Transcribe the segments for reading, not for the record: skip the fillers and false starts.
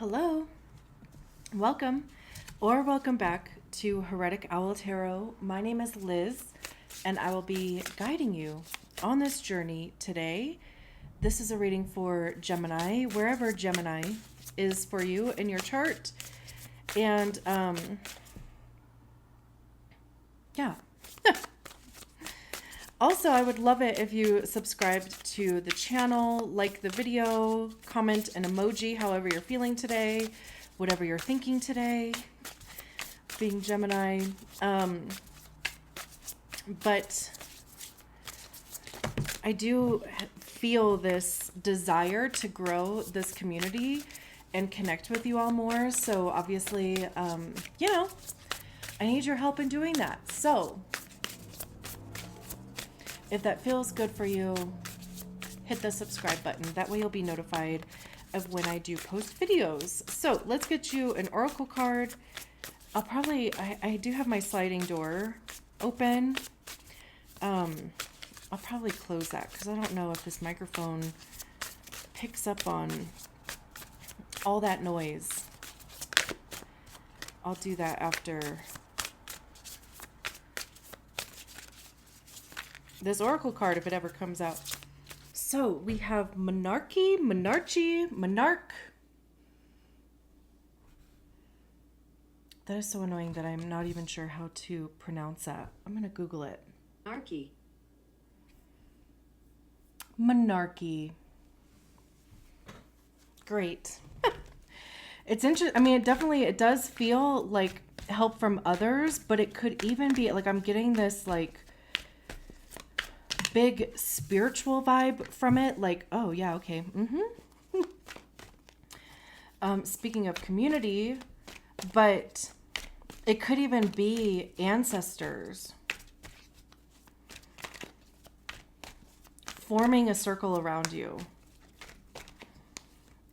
Hello, welcome or welcome back to Heretic Owl Tarot. My name is Liz and I will be guiding you on this journey today. This is a reading for Gemini, wherever Gemini is for you in your chart. And yeah. Also, I would love it if you subscribed to the channel, like the video, comment an emoji, however you're feeling today, whatever you're thinking today, being Gemini. But I do feel this desire to grow this community and connect with you all more. So obviously, I need your help in doing that. So if that feels good for you, hit the subscribe button. That way you'll be notified of when I do post videos. So let's get you an oracle card. I do have my sliding door open. I'll probably close that because I don't know if this microphone picks up on all that noise. I'll do that after this oracle card, if it ever comes out. So we have Menarche. That is so annoying that I'm not even sure how to pronounce that. I'm going to Google it. Menarche. Great. It's interesting. I mean, it does feel like help from others, but it could even be like I'm getting this like big spiritual vibe from it, like, oh yeah, okay. Speaking of community, but it could even be ancestors forming a circle around you.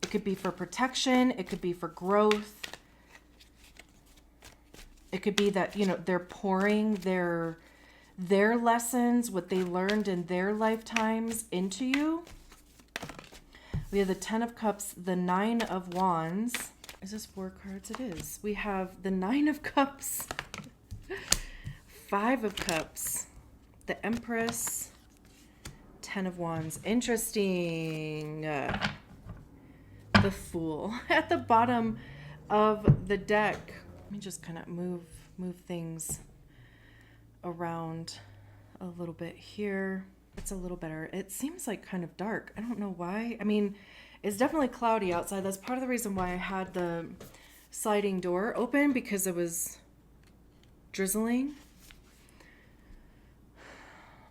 It could be for protection, it could be for growth, it could be that they're pouring their lessons, what they learned in their lifetimes, into you. We have the 10 of Cups, the 9 of Wands. Is this 4 cards? It is. We have the 9 of Cups, 5 of Cups, the Empress, 10 of Wands. Interesting. The Fool at the bottom of the deck. Let me just kind of move things around a little bit here. It's a little better. It seems like kind of dark. I don't know why. I mean, it's definitely cloudy outside. That's part of the reason why I had the sliding door open, because it was drizzling,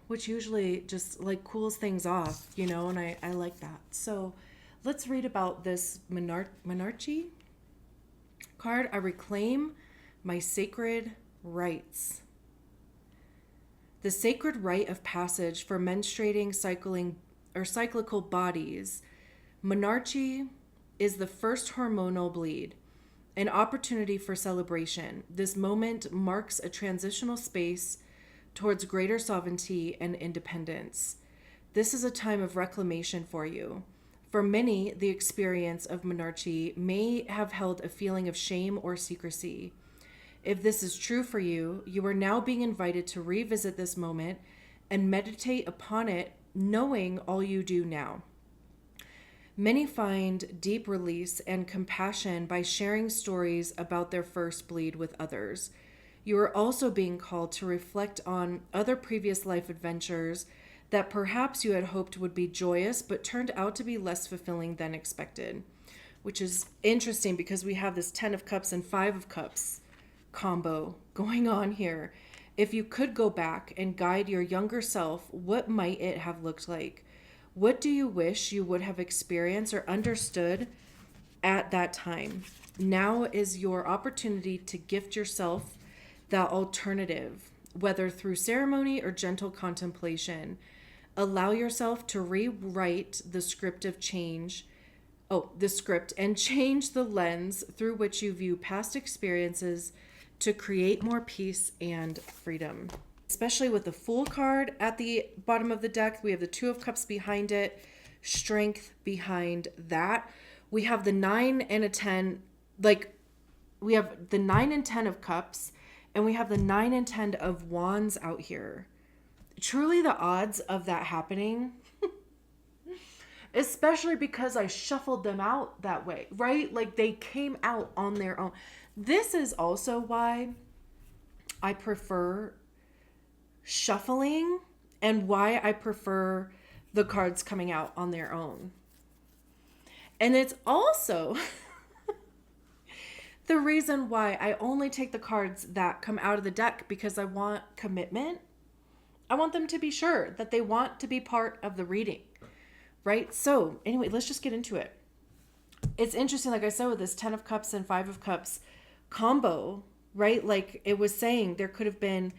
which usually just like cools things off, and I like that. So let's read about this Menarche card. I reclaim my sacred rights. The sacred rite of passage for menstruating, cyclical bodies. Menarche is the first hormonal bleed, an opportunity for celebration. This moment marks a transitional space towards greater sovereignty and independence. This is a time of reclamation for you. For many, the experience of Menarche may have held a feeling of shame or secrecy. If this is true for you, you are now being invited to revisit this moment and meditate upon it, knowing all you do now. Many find deep release and compassion by sharing stories about their first bleed with others. You are also being called to reflect on other previous life adventures that perhaps you had hoped would be joyous, but turned out to be less fulfilling than expected, which is interesting because we have this 10 of Cups and 5 of Cups combo going on here. If you could go back and guide your younger self, what might it have looked like? What do you wish you would have experienced or understood at that time? Now is your opportunity to gift yourself that alternative, whether through ceremony or gentle contemplation. Allow yourself to rewrite the script and change the lens through which you view past experiences to create more peace and freedom. Especially with the Fool card at the bottom of the deck, we have the 2 of Cups behind it, strength behind that. We have the 9 and a 10, like we have the 9 and 10 of cups, and we have the 9 and 10 of wands out here. Truly the odds of that happening, especially because I shuffled them out that way, right? Like they came out on their own. This is also why I prefer shuffling and why I prefer the cards coming out on their own. And it's also the reason why I only take the cards that come out of the deck, because I want commitment. I want them to be sure that they want to be part of the reading, right? So anyway, let's just get into it. It's interesting, like I said, with this 10 of Cups and 5 of Cups combo, right? Like it was saying, there could have been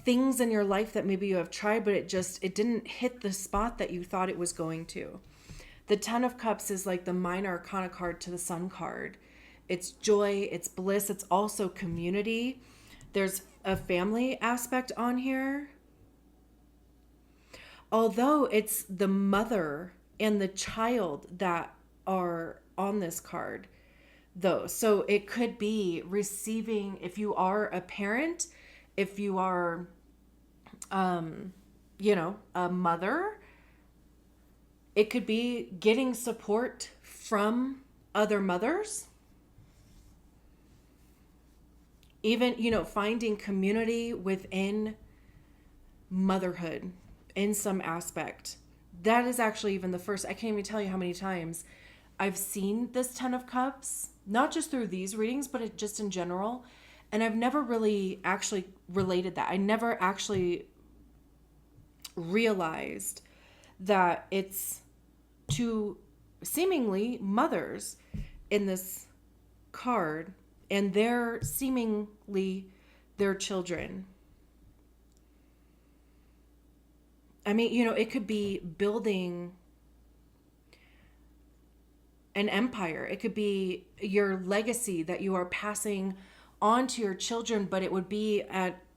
things in your life that maybe you have tried, but it didn't hit the spot that you thought it was going to. The 10 of Cups is like the minor arcana card to the Sun card. It's joy, it's bliss, it's also community. There's a family aspect on here. Although it's the mother and the child that are on this card, though. So it could be receiving, if you are a parent, if you are, a mother, it could be getting support from other mothers. Even, finding community within motherhood in some aspect. That is actually even the first, I can't even tell you how many times I've seen this 10 of Cups, not just through these readings, but just in general. And I've never really actually related that. I never actually realized that it's two seemingly mothers in this card, and they're seemingly their children. I mean, it could be building an empire. It could be your legacy that you are passing on to your children, but it would be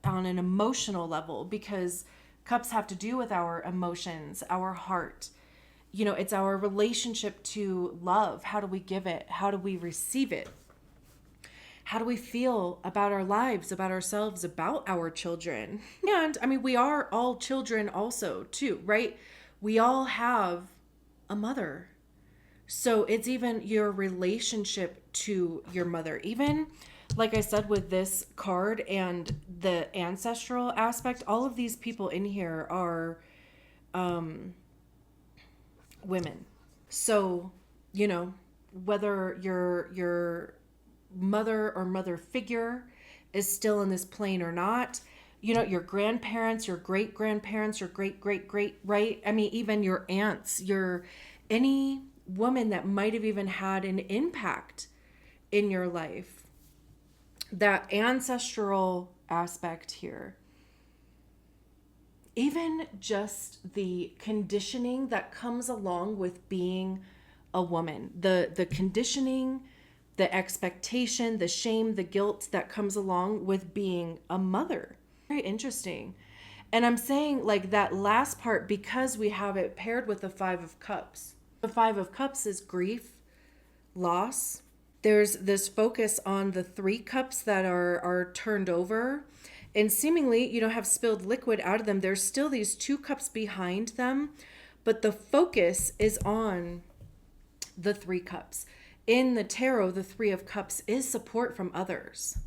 on an emotional level, because cups have to do with our emotions, our heart. It's our relationship to love. How do we give it? How do we receive it? How do we feel about our lives, about ourselves, about our children? And I mean, we are all children also too, right? We all have a mother. So it's even your relationship to your mother. Even like I said, with this card and the ancestral aspect, all of these people in here are women. So, whether your mother or mother figure is still in this plane or not, your grandparents, your great grandparents, your great right? I mean, even your aunts, any woman that might have even had an impact in your life. That ancestral aspect here. Even just the conditioning that comes along with being a woman, the conditioning, the expectation, the shame, the guilt that comes along with being a mother. Very interesting. And I'm saying like that last part because we have it paired with the 5 of Cups. The 5 of Cups is grief, loss. There's this focus on the 3 cups that are turned over and seemingly, have spilled liquid out of them. There's still these 2 cups behind them, but the focus is on the 3 cups. In the tarot, the 3 of Cups is support from others.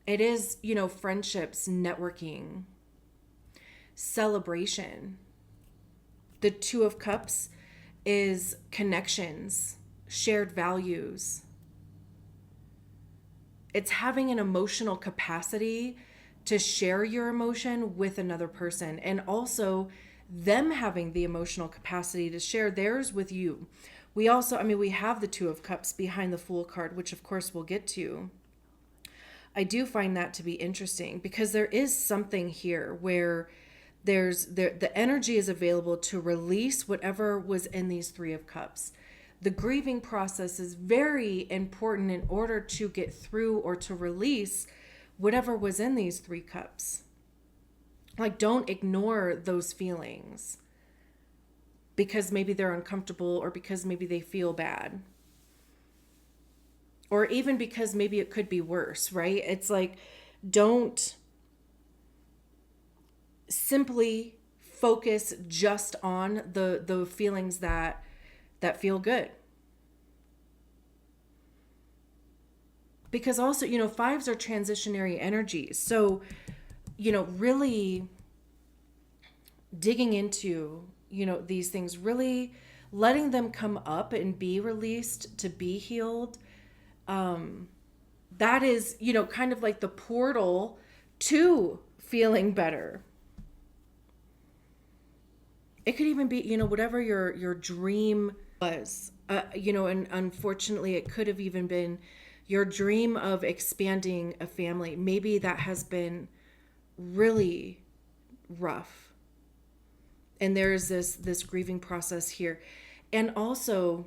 It is, friendships, networking, celebration. The 2 of Cups is connections, shared values. It's having an emotional capacity to share your emotion with another person, and also them having the emotional capacity to share theirs with you. We also, we have the 2 of Cups behind the Fool card, which of course we'll get to. I do find that to be interesting because there is something here where the energy is available to release whatever was in these 3 of Cups. The grieving process is very important in order to get through or to release whatever was in these 3 cups. Like, don't ignore those feelings. because maybe they're uncomfortable, or because maybe they feel bad, or even because maybe it could be worse, right? It's like, don't simply focus just on the feelings that feel good. Because also, fives are transitionary energies. So, really digging into, these things, really letting them come up and be released to be healed. That is, kind of like the portal to feeling better. It could even be, whatever your dream was, and unfortunately it could have even been your dream of expanding a family. Maybe that has been really rough. And there's this grieving process here. And also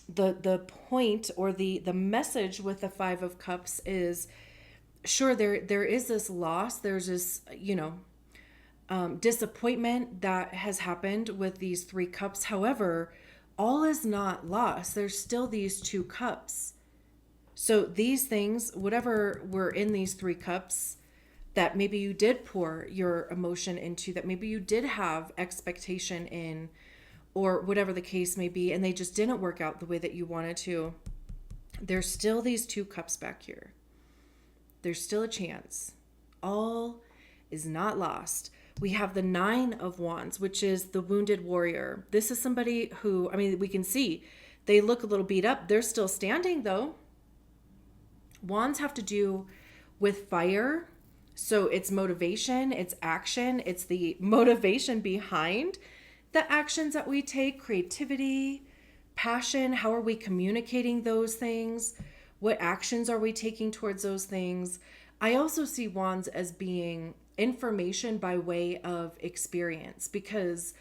the point, or the message with the Five of Cups is, sure, there is this loss. There's this, disappointment that has happened with these 3 cups. However, all is not lost. There's still these 2 cups. So these things, whatever were in these 3 cups, that maybe you did pour your emotion into, that maybe you did have expectation in, or whatever the case may be, and they just didn't work out the way that you wanted to, there's still these 2 cups back here. There's still a chance. All is not lost. We have the 9 of Wands, which is the wounded warrior. This is somebody who, we can see they look a little beat up. They're still standing though. Wands have to do with fire. So it's motivation, it's action, it's the motivation behind the actions that we take, creativity, passion. How are we communicating those things? What actions are we taking towards those things? I also see Wands as being information by way of experience, because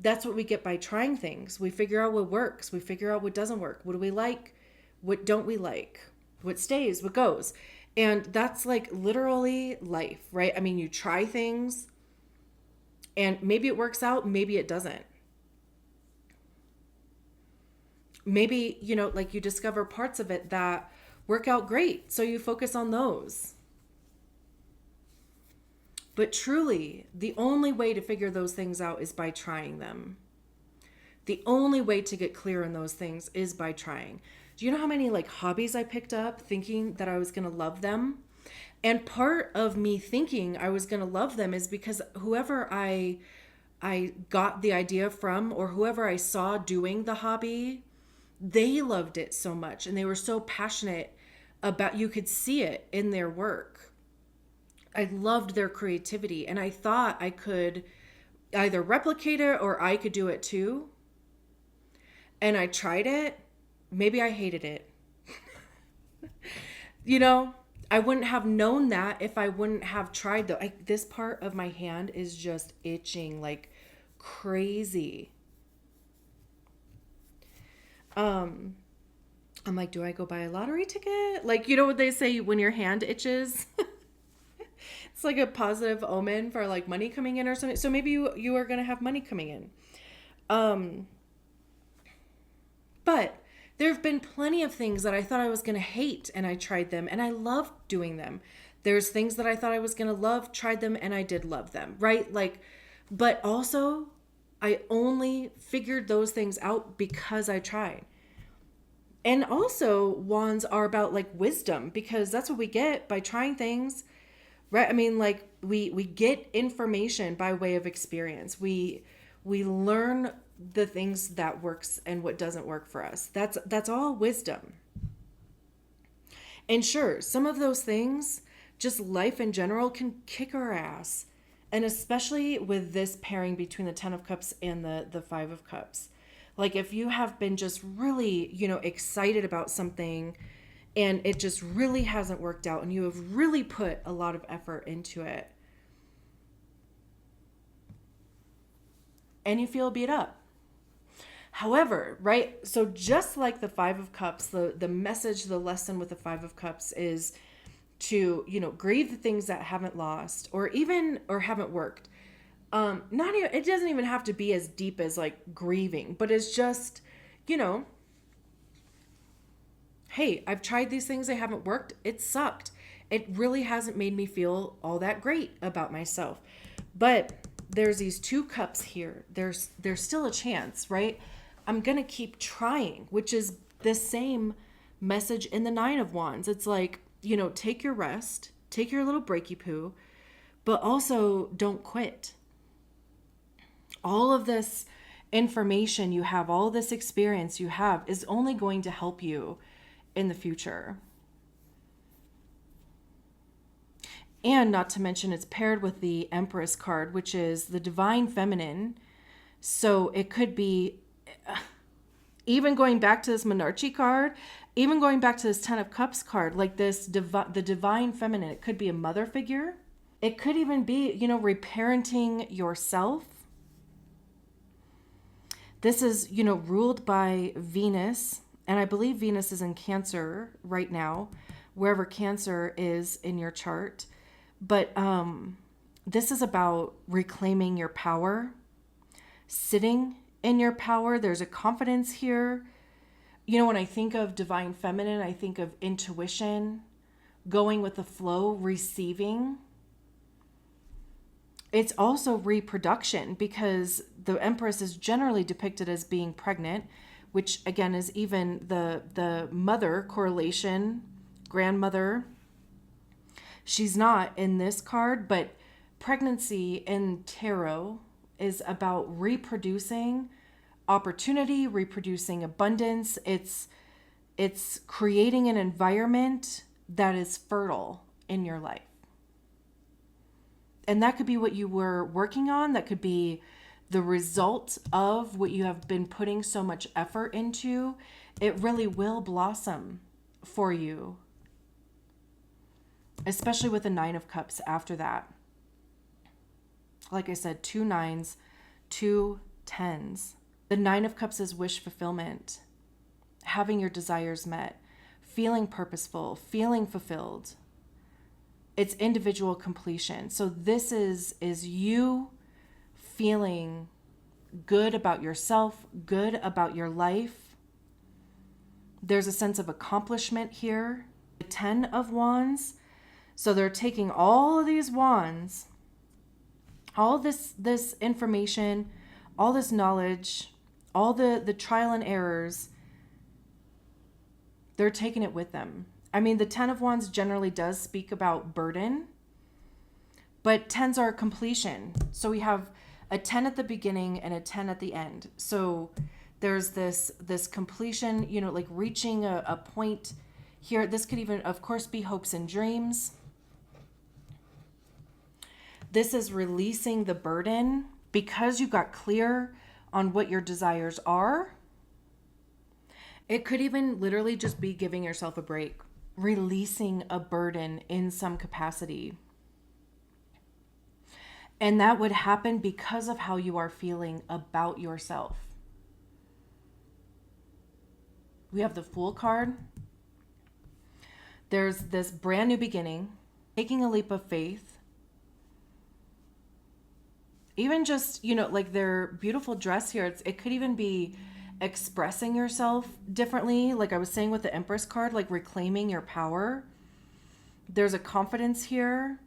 that's what we get by trying things. We figure out what works. We figure out what doesn't work. What do we like? What don't we like? What stays? What goes? And that's like literally life, right? You try things and maybe it works out, maybe it doesn't. Maybe, like you discover parts of it that work out great, so you focus on those. But truly, the only way to figure those things out is by trying them. The only way to get clear on those things is by trying. Do you know how many hobbies I picked up thinking that I was going to love them? And part of me thinking I was going to love them is because whoever I got the idea from, or whoever I saw doing the hobby, they loved it so much and they were so passionate about, you could see it in their work. I loved their creativity, and I thought I could either replicate it or I could do it too. And I tried it. Maybe I hated it. I wouldn't have known that if I wouldn't have tried though. This part of my hand is just itching like crazy. I'm like, do I go buy a lottery ticket? What they say when your hand itches? It's like a positive omen for money coming in or something. So maybe you are going to have money coming in. But there have been plenty of things that I thought I was going to hate, and I tried them and I loved doing them. There's things that I thought I was going to love, tried them, and I did love them, right? But also I only figured those things out because I tried. And also wands are about wisdom, because that's what we get by trying things, right? We get information by way of experience. We learn the things that works and what doesn't work for us. That's all wisdom. And sure, some of those things, just life in general, can kick our ass. And especially with this pairing between the 10 of Cups and the 5 of Cups. If you have been just really, excited about something and it just really hasn't worked out and you have really put a lot of effort into it and you feel beat up. However, right? So just like the 5 of Cups, the message, the lesson with the 5 of Cups is to, grieve the things that haven't lost or haven't worked. Not even, it doesn't even have to be as deep as like grieving, but it's just, you know, hey, I've tried these things, they haven't worked. It sucked. It really hasn't made me feel all that great about myself. But there's these two cups here. There's still a chance, right? I'm going to keep trying, which is the same message in the 9 of Wands. It's like, you know, take your rest, take your little breaky poo, but also don't quit. All of this information you have, all this experience you have is only going to help you in the future. And not to mention, it's paired with the Empress card, which is the divine feminine. So it could be, even going back to this Menarche card, even going back to this 10 of Cups card, like this, the divine feminine, it could be a mother figure. It could even be, you know, reparenting yourself. This is, you know, ruled by Venus. And I believe Venus is in Cancer right now, wherever Cancer is in your chart. But this is about reclaiming your power, sitting in your power. There's a confidence here. You know, when I think of divine feminine, I think of intuition, going with the flow, receiving. It's also reproduction, because the Empress is generally depicted as being pregnant, which again is even the mother correlation, grandmother. She's not in this card, but pregnancy in tarot is about reproducing opportunity, reproducing abundance. It's creating an environment that is fertile in your life. And that could be what you were working on. That could be the result of what you have been putting so much effort into. It really will blossom for you, especially with the 9 of Cups after that. Like I said, 2 9s, 2 10s. The 9 of Cups is wish fulfillment, having your desires met, feeling purposeful, feeling fulfilled. It's individual completion. So this is you feeling good about yourself, good about your life. There's a sense of accomplishment here. The 10 of Wands. So they're taking all of these wands, all this information, all this knowledge, all the trial and errors. They're taking it with them. I mean, the 10 of Wands generally does speak about burden, but 10s are completion. So we have a 10 at the beginning and a 10 at the end. So there's this completion, you know, like reaching a point here. This could even, of course, be hopes and dreams. This is releasing the burden because you got clear on what your desires are. It could even literally just be giving yourself a break, releasing a burden in some capacity. And that would happen because of how you are feeling about yourself. We have the Fool card. There's this brand new beginning, taking a leap of faith. Even just, you know, like their beautiful dress here, it could even be expressing yourself differently. Like I was saying with the Empress card, like reclaiming your power. There's a confidence here.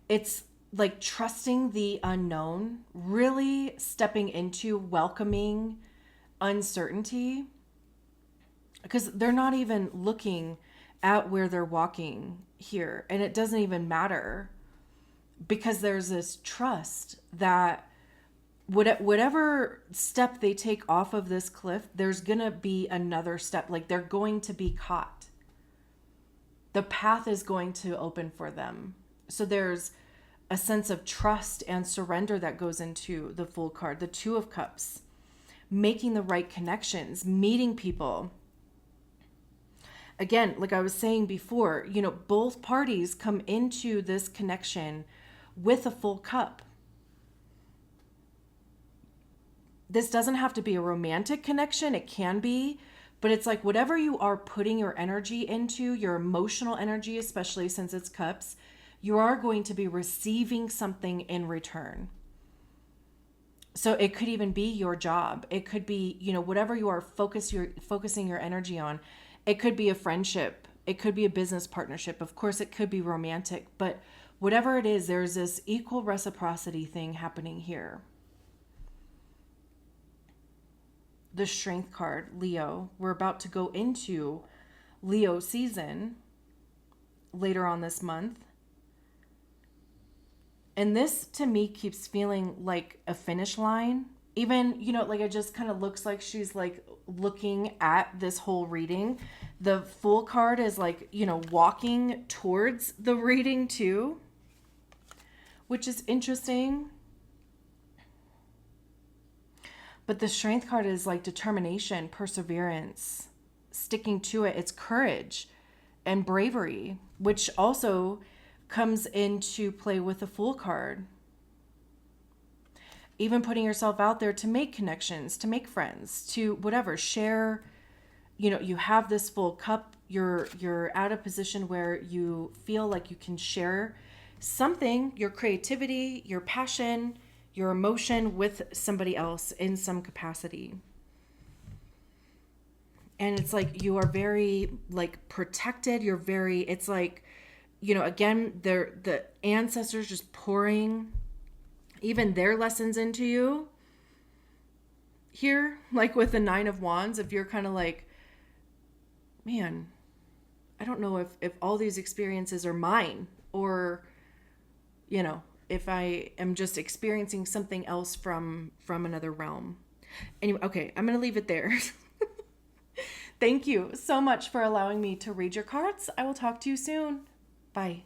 It's like trusting the unknown, really stepping into welcoming uncertainty, because they're not even looking at where they're walking here. And it doesn't even matter, because there's this trust that whatever step they take off of this cliff, there's going to be another step. Like they're going to be caught. The path is going to open for them. So there's a sense of trust and surrender that goes into the Fool card. The 2 of Cups, making the right connections, meeting people. Again, like I was saying before, you know, both parties come into this connection with a full cup. This doesn't have to be a romantic connection. It can be, but it's like whatever you are putting your energy into, your emotional energy, especially since it's cups, you are going to be receiving something in return. So it could even be your job. It could be, whatever you're focusing your energy on. It could be a friendship. It could be a business partnership. Of course, it could be romantic, but whatever it is, there's this equal reciprocity thing happening here. The Strength card, Leo. We're about to go into Leo season later on this month. And this to me keeps feeling like a finish line. Even, like it just kind of looks like she's like looking at this whole reading. The Fool card is like, walking towards the reading too, which is interesting. But the Strength card is like determination, perseverance, sticking to it. It's courage and bravery, which also comes into play with the Fool card. Even putting yourself out there to make connections, to make friends, to whatever, share. You have this full cup. You're at a position where you feel like you can share something, your creativity, your passion, your emotion with somebody else in some capacity. And it's like you are very like protected. It's like, again, the ancestors just pouring even their lessons into you here, like with the Nine of Wands. If you're kind of like, man, I don't know if all these experiences are mine, or if I am just experiencing something else from another realm. Anyway, okay, I'm going to leave it there. Thank you so much for allowing me to read your cards. I will talk to you soon. Bye.